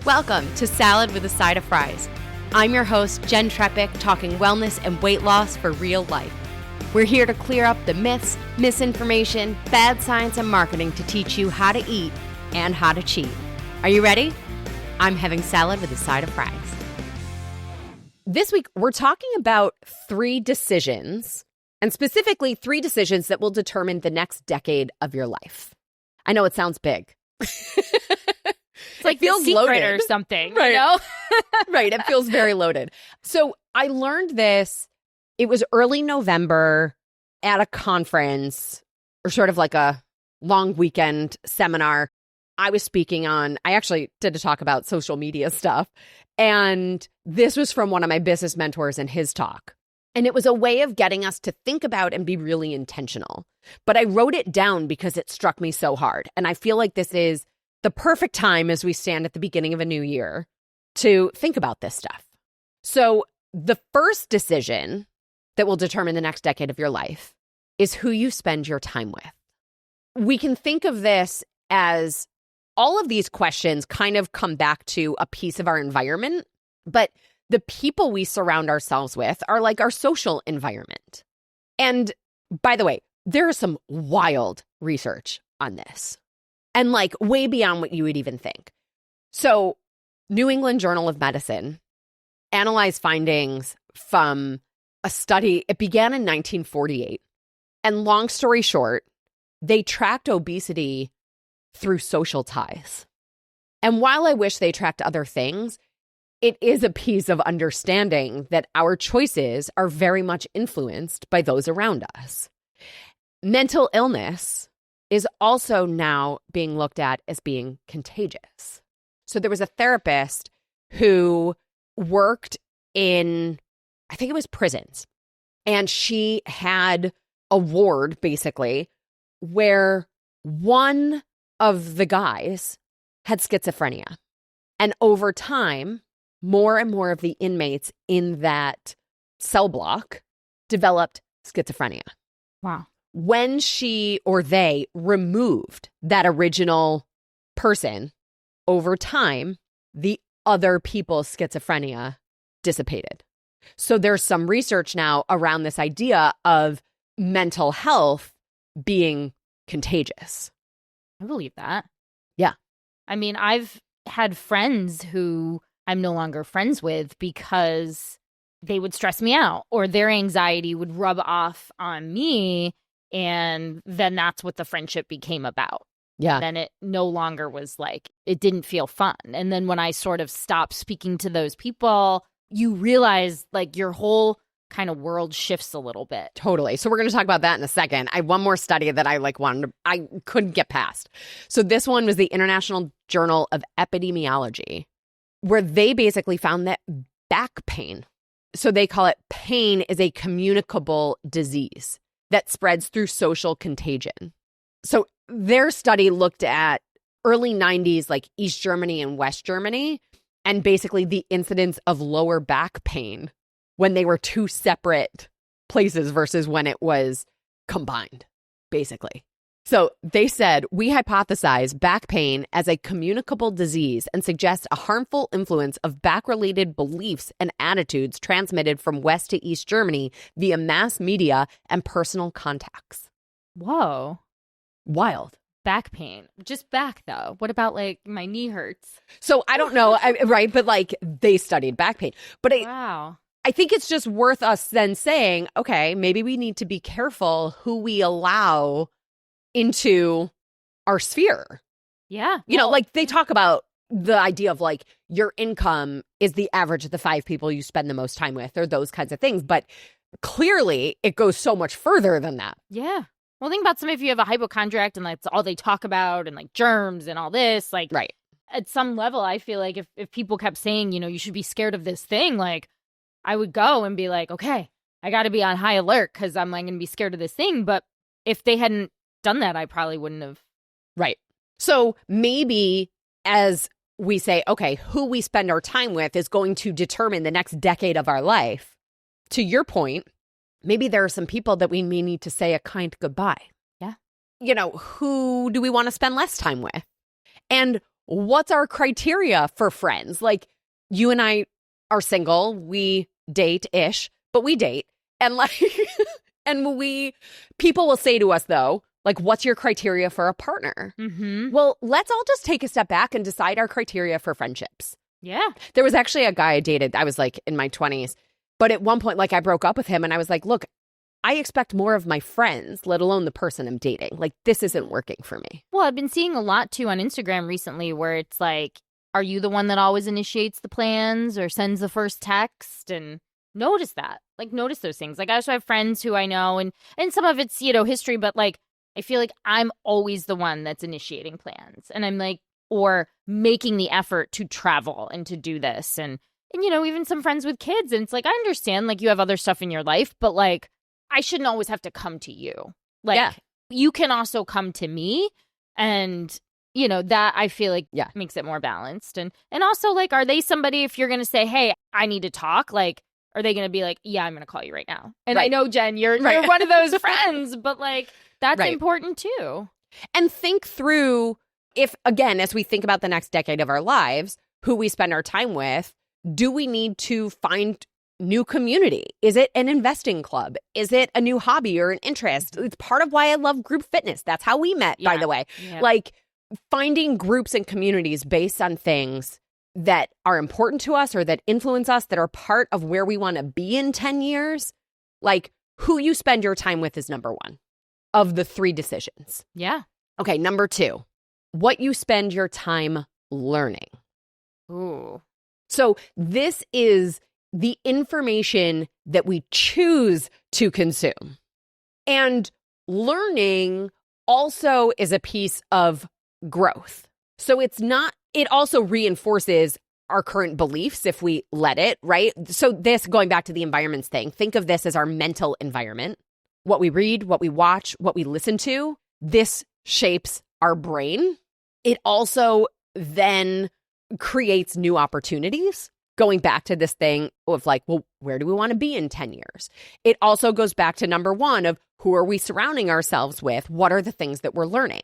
Welcome to Salad with a Side of Fries. I'm your host, Jenn Trepeck, talking wellness and weight loss for real life. We're here to clear up the myths, misinformation, bad science, and marketing to teach you how to eat and how to cheat. Are you ready? I'm having salad with a side of fries. This week, we're talking about 3 decisions, and specifically 3 decisions that will determine the next decade of your life. I know it sounds big. It's like feels secret loaded or something, right? You know? Right. It feels very loaded. So I learned this. It was early November at a conference or sort of like a long weekend seminar I was speaking on. I actually did a talk about social media stuff. And this was from one of my business mentors in his talk. And it was a way of getting us to think about and be really intentional. But I wrote it down because it struck me so hard. And I feel like this is the perfect time as we stand at the beginning of a new year to think about this stuff. So the first decision that will determine the next decade of your life is who you spend your time with. We can think of this as all of these questions kind of come back to a piece of our environment, but the people we surround ourselves with are like our social environment. And by the way, there is some wild research on this. And like way beyond what you would even think. So New England Journal of Medicine analyzed findings from a study. It began in 1948. And long story short, they tracked obesity through social ties. And while I wish they tracked other things, it is a piece of understanding that our choices are very much influenced by those around us. Mental illness is also now being looked at as being contagious. So there was a therapist who worked in, I think it was prisons, and she had a ward basically where one of the guys had schizophrenia. And over time, more and more of the inmates in that cell block developed schizophrenia. Wow. When she or they removed that original person, over time, the other people's schizophrenia dissipated. So there's some research now around this idea of mental health being contagious. I believe that. Yeah. I mean, I've had friends who I'm no longer friends with because they would stress me out or their anxiety would rub off on me. And then that's what the friendship became about. Yeah. Then it no longer was like, it didn't feel fun. And then when I sort of stopped speaking to those people, you realize like your whole kind of world shifts a little bit. Totally. So we're going to talk about that in a second. I have one more study that I couldn't get past. So this one was the International Journal of Epidemiology, where they basically found that back pain, so they call it pain, is a communicable disease that spreads through social contagion. So their study looked at early 90s, like East Germany and West Germany, and basically the incidence of lower back pain when they were 2 separate places versus when it was combined, basically. So they said, we hypothesize back pain as a communicable disease and suggest a harmful influence of back-related beliefs and attitudes transmitted from West to East Germany via mass media and personal contacts. Whoa. Wild. Back pain. Just back, though. What about, like, my knee hurts? So I don't know, right? But, like, they studied back pain. But wow. I think it's just worth us then saying, okay, maybe we need to be careful who we allow into our sphere. Yeah. You know, like they talk about the idea of like your income is the average of the 5 people you spend the most time with or those kinds of things. But clearly it goes so much further than that. Yeah. Well, think about if you have a hypochondriac and that's all they talk about and like germs and all this, like right. At some level, I feel like if people kept saying, you know, you should be scared of this thing, like I would go and be like, okay, I got to be on high alert because I'm like going to be scared of this thing. But if they hadn't done that, I probably wouldn't have. Right. So maybe as we say, okay, who we spend our time with is going to determine the next decade of our life. To your point, maybe there are some people that we may need to say a kind goodbye. Yeah. You know, who do we want to spend less time with? And what's our criteria for friends? Like, you and I are single, we date-ish, but we date. And like, people will say to us though, like, what's your criteria for a partner? Mm-hmm. Well, let's all just take a step back and decide our criteria for friendships. Yeah. There was actually a guy I dated, I was like in my 20s, but at one point, like, I broke up with him and I was like, look, I expect more of my friends, let alone the person I'm dating. Like, this isn't working for me. Well, I've been seeing a lot too on Instagram recently where it's like, are you the one that always initiates the plans or sends the first text? And notice that. Like, notice those things. Like, I also have friends who I know, and some of it's, history, but like, I feel like I'm always the one that's initiating plans. And I'm like, or making the effort to travel and to do this. And even some friends with kids. And it's like, I understand, like, you have other stuff in your life, but like, I shouldn't always have to come to you. Like, you can also come to me. And, that I feel like makes it more balanced. And also, like, are they somebody, if you're going to say, hey, I need to talk, like, are they going to be like, yeah, I'm going to call you right now? And I know, Jen, you're one of those friends, but like, that's important too. And think through if, again, as we think about the next decade of our lives, who we spend our time with, do we need to find new community? Is it an investing club? Is it a new hobby or an interest? It's part of why I love group fitness. That's how we met, by the way. Yeah. Like, finding groups and communities based on things that are important to us or that influence us, that are part of where we want to be in 10 years. Like, who you spend your time with is number one of the 3 decisions. Yeah. Okay, number 2, what you spend your time learning. Ooh. So this is the information that we choose to consume. And learning also is a piece of growth. So it also reinforces our current beliefs if we let it, right? So this, going back to the environments thing, think of this as our mental environment. What we read, what we watch, what we listen to, this shapes our brain. It also then creates new opportunities. Going back to this thing of like, well, where do we want to be in 10 years? It also goes back to number 1 of who are we surrounding ourselves with? What are the things that we're learning?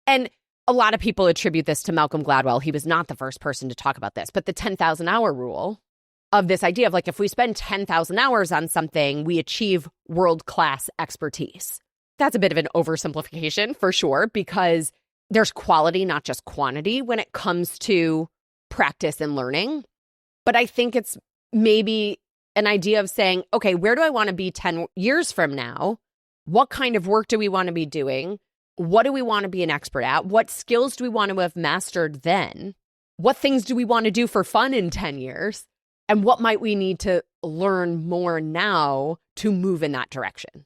And a lot of people attribute this to Malcolm Gladwell. He was not the first person to talk about this, but the 10,000 hour rule of this idea of like, if we spend 10,000 hours on something, we achieve world-class expertise. That's a bit of an oversimplification for sure, because there's quality, not just quantity, when it comes to practice and learning. But I think it's maybe an idea of saying, okay, where do I want to be 10 years from now? What kind of work do we want to be doing? What do we want to be an expert at? What skills do we want to have mastered then? What things do we want to do for fun in 10 years? And what might we need to learn more now to move in that direction?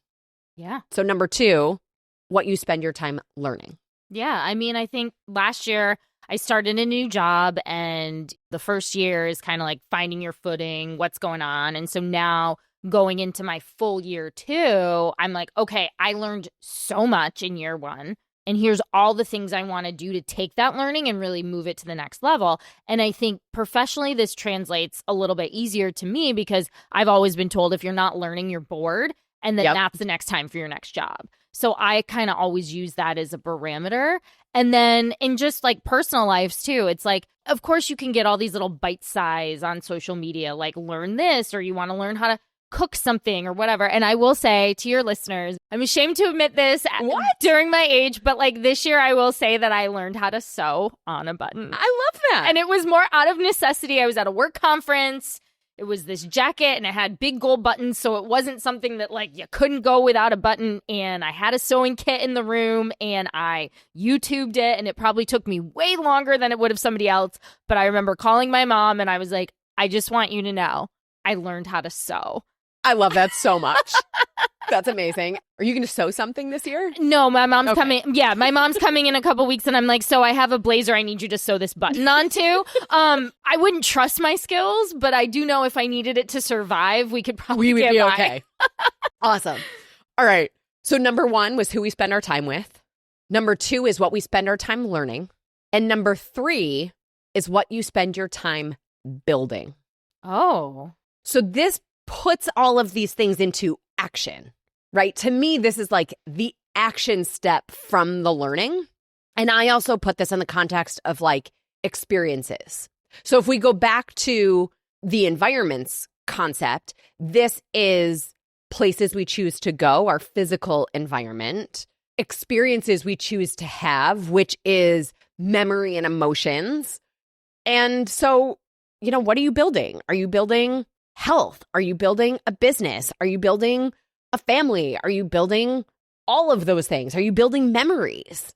Yeah. So number 2, what you spend your time learning. Yeah. I mean, I think last year I started a new job, and the first year is kind of like finding your footing, what's going on. And so now going into my full year 2, I'm like, okay, I learned so much in year 1. And here's all the things I want to do to take that learning and really move it to the next level. And I think professionally, this translates a little bit easier to me because I've always been told if you're not learning, you're bored. And then that's the next time for your next job. So I kind of always use that as a barometer. And then in just like personal lives too, it's like, of course you can get all these little bite size on social media, like learn this, or you want to learn how to cook something or whatever. And I will say to your listeners, I'm ashamed to admit this during my age, but like this year I will say that I learned how to sew on a button. I love that. And it was more out of necessity. I was at a work conference. It was this jacket and it had big gold buttons, so it wasn't something that like you couldn't go without a button. And I had a sewing kit in the room and I YouTubed it, and it probably took me way longer than it would have somebody else. But I remember calling my mom and I was like, I just want you to know I learned how to sew. I love that so much. That's amazing. Are you going to sew something this year? No, my mom's coming. Yeah, my mom's coming in a couple weeks, and I'm like, so I have a blazer I need you to sew this button onto. I wouldn't trust my skills, but I do know if I needed it to survive, we could probably we would get be by. okay. Awesome. All right. So number 1 was who we spend our time with. Number 2 is what we spend our time learning. And number 3 is what you spend your time building. Oh. So this puts all of these things into action, right? To me, this is like the action step from the learning. And I also put this in the context of like, experiences. So if we go back to the environments concept, this is places we choose to go, our physical environment, experiences we choose to have, which is memory and emotions. And so, what are you building? Are you building health? Are you building a business? Are you building a family? Are you building all of those things? Are you building memories?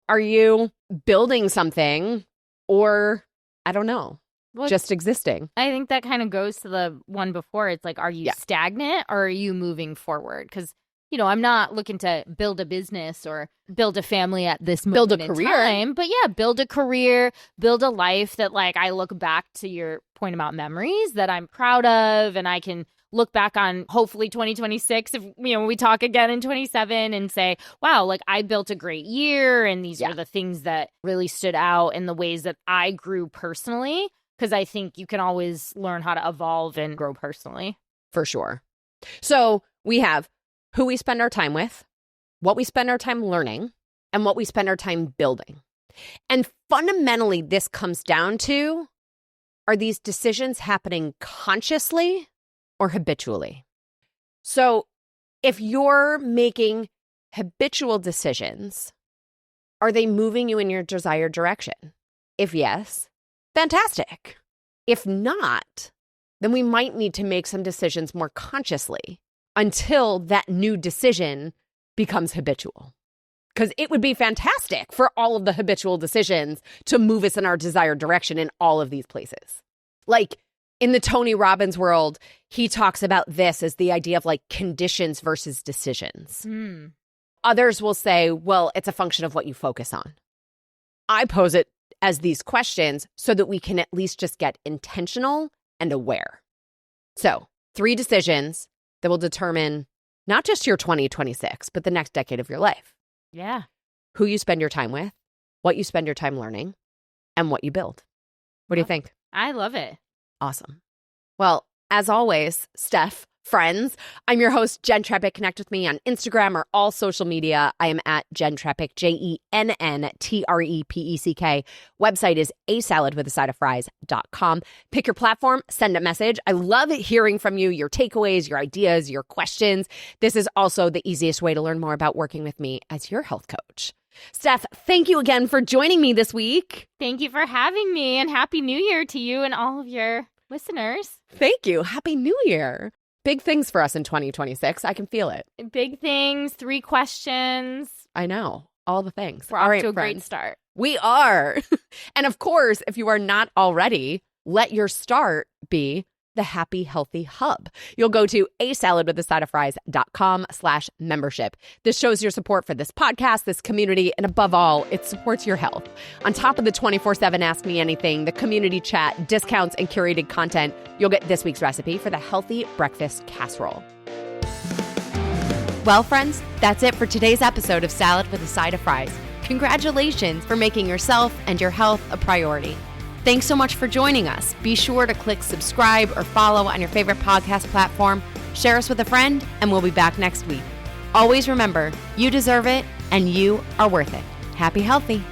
Are you building something, or I don't know, just existing? I think that kind of goes to the one before. It's like, are you stagnant or are you moving forward? Because, I'm not looking to build a business or build a family at this moment build a career. In time, but build a career, build a life that, like, I look back to your point about memories that I'm proud of, and I can look back on hopefully 2026 if when we talk again in 27 and say, wow, like, I built a great year, and these were the things that really stood out in the ways that I grew personally, because I think you can always learn how to evolve and grow personally. For sure. So we have who we spend our time with, what we spend our time learning, and what we spend our time building. And fundamentally, this comes down to, are these decisions happening consciously or habitually? So if you're making habitual decisions, are they moving you in your desired direction? If yes, fantastic. If not, then we might need to make some decisions more consciously until that new decision becomes habitual. Because it would be fantastic for all of the habitual decisions to move us in our desired direction in all of these places. Like, in the Tony Robbins world, he talks about this as the idea of like conditions versus decisions. Others will say, well, it's a function of what you focus on. I pose it as these questions so that we can at least just get intentional and aware. So 3 decisions that will determine not just your 2026, but the next decade of your life. Yeah. Who you spend your time with, what you spend your time learning, and what you build. What do you think? I love it. Awesome. Well, as always, Steph, friends, I'm your host, Jenn Trepeck. Connect with me on Instagram or all social media. I am at Jenn Trepeck, JENNTREPECK. Website is asaladwithasideofries.com. Pick your platform, send a message. I love hearing from you, your takeaways, your ideas, your questions. This is also the easiest way to learn more about working with me as your health coach. Steph, thank you again for joining me this week. Thank you for having me, and Happy New Year to you and all of your listeners. Thank you. Happy New Year. Big things for us in 2026. I can feel it. Big things, 3 questions. I know. All the things. We're off to a great start. We are. And of course, if you are not already, let your start be the Happy Healthy Hub. You'll go to asaladwithasideofries.com/membership. This shows your support for this podcast, this community, and above all, it supports your health. On top of the 24/7 Ask Me Anything, the community chat, discounts, and curated content, you'll get this week's recipe for the healthy breakfast casserole. Well, friends, that's it for today's episode of Salad with a Side of Fries. Congratulations for making yourself and your health a priority. Thanks so much for joining us. Be sure to click subscribe or follow on your favorite podcast platform. Share us with a friend, and we'll be back next week. Always remember, you deserve it, and you are worth it. Happy healthy.